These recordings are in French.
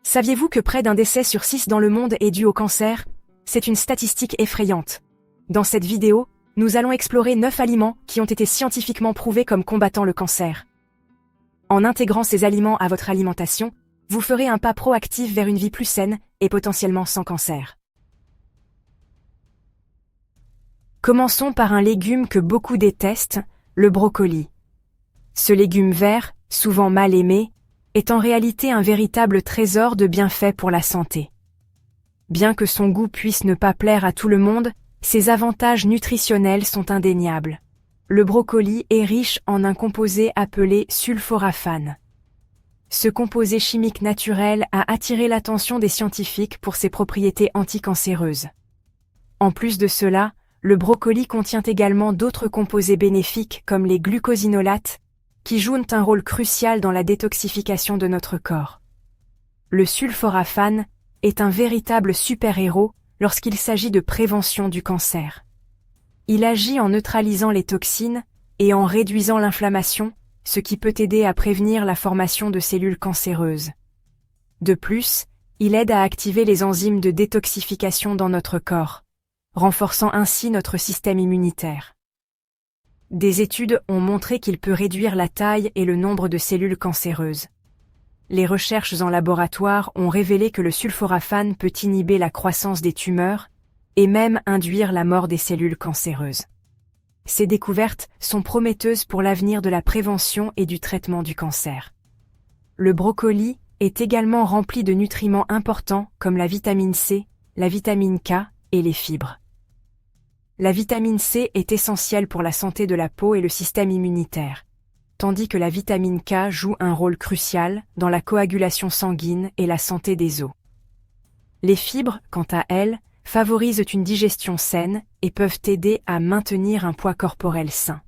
Saviez-vous que près d'un décès sur 6 dans le monde est dû au cancer? C'est une statistique effrayante. Dans cette vidéo, nous allons explorer 9 aliments qui ont été scientifiquement prouvés comme combattant le cancer. En intégrant ces aliments à votre alimentation, vous ferez un pas proactif vers une vie plus saine et potentiellement sans cancer. Commençons par un légume que beaucoup détestent, le brocoli. Ce légume vert, souvent mal aimé, est en réalité un véritable trésor de bienfaits pour la santé. Bien que son goût puisse ne pas plaire à tout le monde, ses avantages nutritionnels sont indéniables. Le brocoli est riche en un composé appelé sulforaphane. Ce composé chimique naturel a attiré l'attention des scientifiques pour ses propriétés anticancéreuses. En plus de cela, le brocoli contient également d'autres composés bénéfiques comme les glucosinolates, qui jouent un rôle crucial dans la détoxification de notre corps. Le sulforaphane est un véritable super-héros lorsqu'il s'agit de prévention du cancer. Il agit en neutralisant les toxines et en réduisant l'inflammation, ce qui peut aider à prévenir la formation de cellules cancéreuses. De plus, il aide à activer les enzymes de détoxification dans notre corps, renforçant ainsi notre système immunitaire. Des études ont montré qu'il peut réduire la taille et le nombre de cellules cancéreuses. Les recherches en laboratoire ont révélé que le sulforaphane peut inhiber la croissance des tumeurs et même induire la mort des cellules cancéreuses. Ces découvertes sont prometteuses pour l'avenir de la prévention et du traitement du cancer. Le brocoli est également rempli de nutriments importants comme la vitamine C, la vitamine K et les fibres. La vitamine C est essentielle pour la santé de la peau et le système immunitaire, tandis que la vitamine K joue un rôle crucial dans la coagulation sanguine et la santé des os. Les fibres, quant à elles, favorisent une digestion saine et peuvent aider à maintenir un poids corporel sain.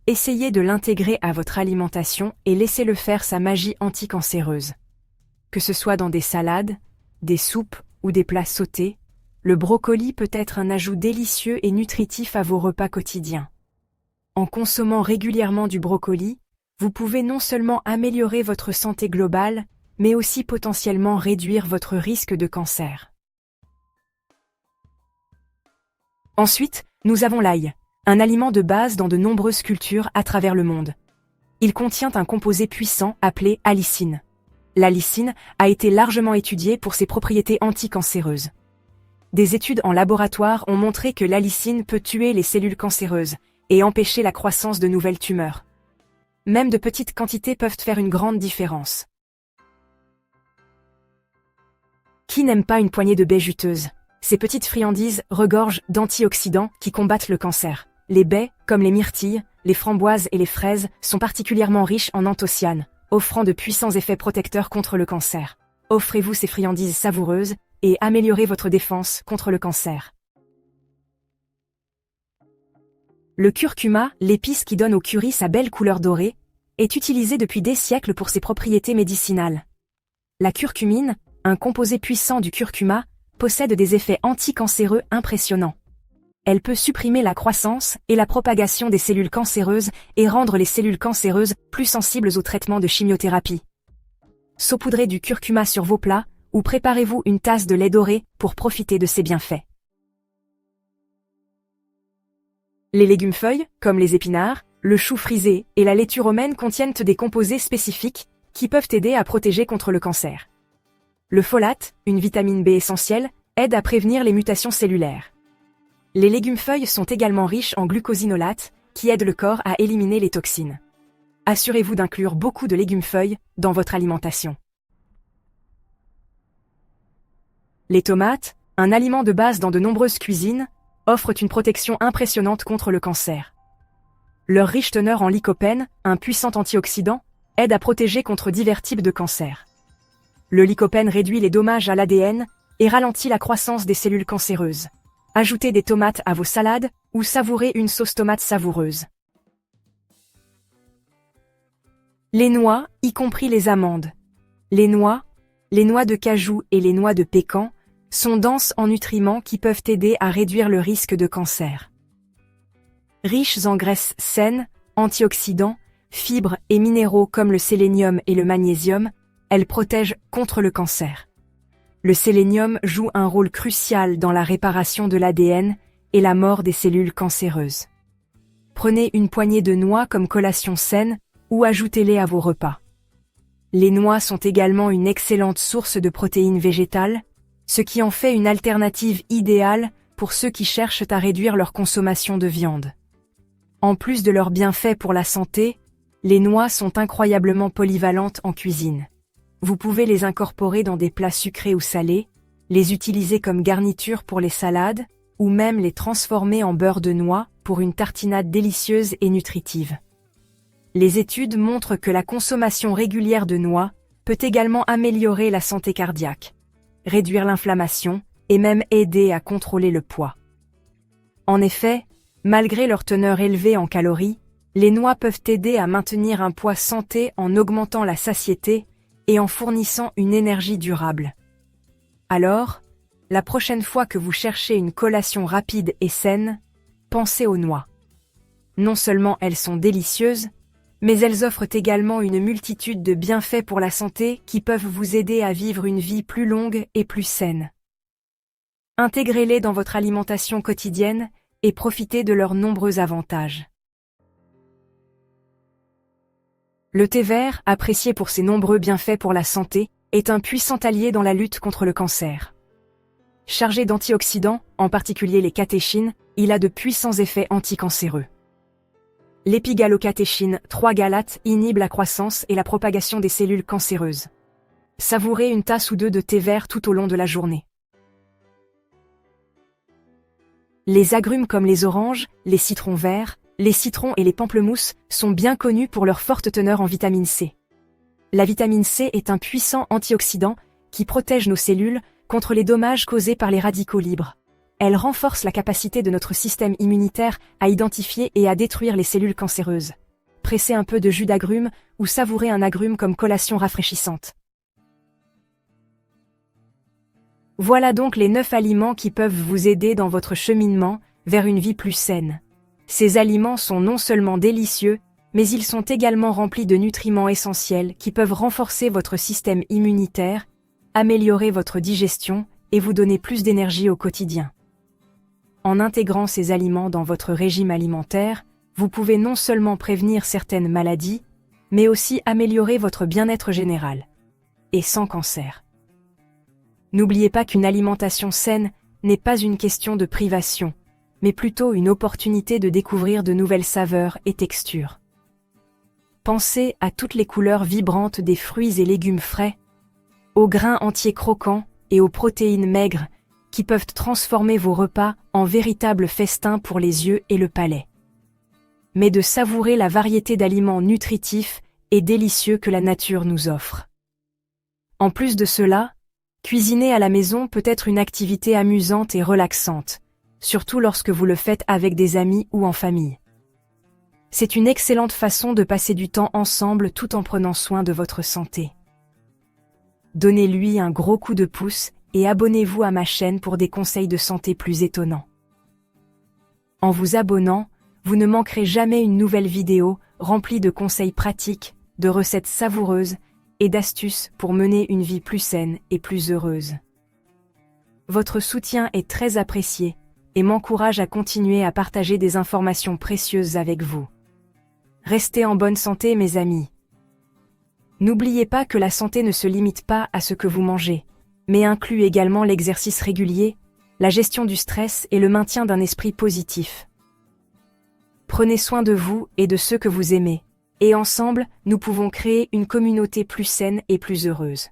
Essayez de l'intégrer à votre alimentation et laissez-le faire sa magie anticancéreuse. Que ce soit dans des salades, des soupes ou des plats sautés, le brocoli peut être un ajout délicieux et nutritif à vos repas quotidiens. En consommant régulièrement du brocoli, vous pouvez non seulement améliorer votre santé globale, mais aussi potentiellement réduire votre risque de cancer. Ensuite, nous avons l'ail, un aliment de base dans de nombreuses cultures à travers le monde. Il contient un composé puissant appelé allicine. L'allicine a été largement étudiée pour ses propriétés anticancéreuses. Des études en laboratoire ont montré que l'allicine peut tuer les cellules cancéreuses et empêcher la croissance de nouvelles tumeurs. Même de petites quantités peuvent faire une grande différence. Qui n'aime pas une poignée de baies juteuses? Ces petites friandises regorgent d'antioxydants qui combattent le cancer. Les baies, comme les myrtilles, les framboises et les fraises, sont particulièrement riches en anthocyanes, offrant de puissants effets protecteurs contre le cancer. Offrez-vous ces friandises savoureuses et améliorez votre défense contre le cancer. Le curcuma, l'épice qui donne au curry sa belle couleur dorée, est utilisé depuis des siècles pour ses propriétés médicinales. La curcumine, un composé puissant du curcuma, possède des effets anticancéreux impressionnants. Elle peut supprimer la croissance et la propagation des cellules cancéreuses et rendre les cellules cancéreuses plus sensibles au traitement de chimiothérapie. Saupoudrez du curcuma sur vos plats ou préparez-vous une tasse de lait doré pour profiter de ses bienfaits. Les légumes-feuilles, comme les épinards, le chou frisé et la laitue romaine contiennent des composés spécifiques qui peuvent aider à protéger contre le cancer. Le folate, une vitamine B essentielle, aide à prévenir les mutations cellulaires. Les légumes-feuilles sont également riches en glucosinolates, qui aident le corps à éliminer les toxines. Assurez-vous d'inclure beaucoup de légumes-feuilles dans votre alimentation. Les tomates, un aliment de base dans de nombreuses cuisines, offrent une protection impressionnante contre le cancer. Leur riche teneur en lycopène, un puissant antioxydant, aide à protéger contre divers types de cancers. Le lycopène réduit les dommages à l'ADN et ralentit la croissance des cellules cancéreuses. Ajoutez des tomates à vos salades ou savourez une sauce tomate savoureuse. Les noix, y compris les amandes. Les noix de cajou et les noix de pécan sont denses en nutriments qui peuvent aider à réduire le risque de cancer. Riches en graisses saines, antioxydants, fibres et minéraux comme le sélénium et le magnésium, Elle protège contre le cancer. Le sélénium joue un rôle crucial dans la réparation de l'ADN et la mort des cellules cancéreuses. Prenez une poignée de noix comme collation saine ou ajoutez-les à vos repas. Les noix sont également une excellente source de protéines végétales, ce qui en fait une alternative idéale pour ceux qui cherchent à réduire leur consommation de viande. En plus de leurs bienfaits pour la santé, les noix sont incroyablement polyvalentes en cuisine. Vous pouvez les incorporer dans des plats sucrés ou salés, les utiliser comme garniture pour les salades, ou même les transformer en beurre de noix pour une tartinade délicieuse et nutritive. Les études montrent que la consommation régulière de noix peut également améliorer la santé cardiaque, réduire l'inflammation et même aider à contrôler le poids. En effet, malgré leur teneur élevée en calories, les noix peuvent aider à maintenir un poids santé en augmentant la satiété et en fournissant une énergie durable. Alors, la prochaine fois que vous cherchez une collation rapide et saine, pensez aux noix. Non seulement elles sont délicieuses, mais elles offrent également une multitude de bienfaits pour la santé qui peuvent vous aider à vivre une vie plus longue et plus saine. Intégrez-les dans votre alimentation quotidienne et profitez de leurs nombreux avantages. Le thé vert, apprécié pour ses nombreux bienfaits pour la santé, est un puissant allié dans la lutte contre le cancer. Chargé d'antioxydants, en particulier les catéchines, il a de puissants effets anticancéreux. L'épigalocatéchine 3-galate inhibe la croissance et la propagation des cellules cancéreuses. Savourez une tasse ou deux de thé vert tout au long de la journée. Les agrumes comme les oranges, les citrons verts, les citrons et les pamplemousses sont bien connus pour leur forte teneur en vitamine C. La vitamine C est un puissant antioxydant qui protège nos cellules contre les dommages causés par les radicaux libres. Elle renforce la capacité de notre système immunitaire à identifier et à détruire les cellules cancéreuses. Pressez un peu de jus d'agrumes ou savourez un agrume comme collation rafraîchissante. Voilà donc les 9 aliments qui peuvent vous aider dans votre cheminement vers une vie plus saine. Ces aliments sont non seulement délicieux, mais ils sont également remplis de nutriments essentiels qui peuvent renforcer votre système immunitaire, améliorer votre digestion et vous donner plus d'énergie au quotidien. En intégrant ces aliments dans votre régime alimentaire, vous pouvez non seulement prévenir certaines maladies, mais aussi améliorer votre bien-être général. Et sans cancer. N'oubliez pas qu'une alimentation saine n'est pas une question de privation, mais plutôt une opportunité de découvrir de nouvelles saveurs et textures. Pensez à toutes les couleurs vibrantes des fruits et légumes frais, aux grains entiers croquants et aux protéines maigres qui peuvent transformer vos repas en véritables festins pour les yeux et le palais. Mais de savourer la variété d'aliments nutritifs et délicieux que la nature nous offre. En plus de cela, cuisiner à la maison peut être une activité amusante et relaxante, surtout lorsque vous le faites avec des amis ou en famille. C'est une excellente façon de passer du temps ensemble tout en prenant soin de votre santé. Donnez-lui un gros coup de pouce et abonnez-vous à ma chaîne pour des conseils de santé plus étonnants. En vous abonnant, vous ne manquerez jamais une nouvelle vidéo remplie de conseils pratiques, de recettes savoureuses et d'astuces pour mener une vie plus saine et plus heureuse. Votre soutien est très apprécié et m'encourage à continuer à partager des informations précieuses avec vous. Restez en bonne santé, mes amis. N'oubliez pas que la santé ne se limite pas à ce que vous mangez, mais inclut également l'exercice régulier, la gestion du stress et le maintien d'un esprit positif. Prenez soin de vous et de ceux que vous aimez, et ensemble, nous pouvons créer une communauté plus saine et plus heureuse.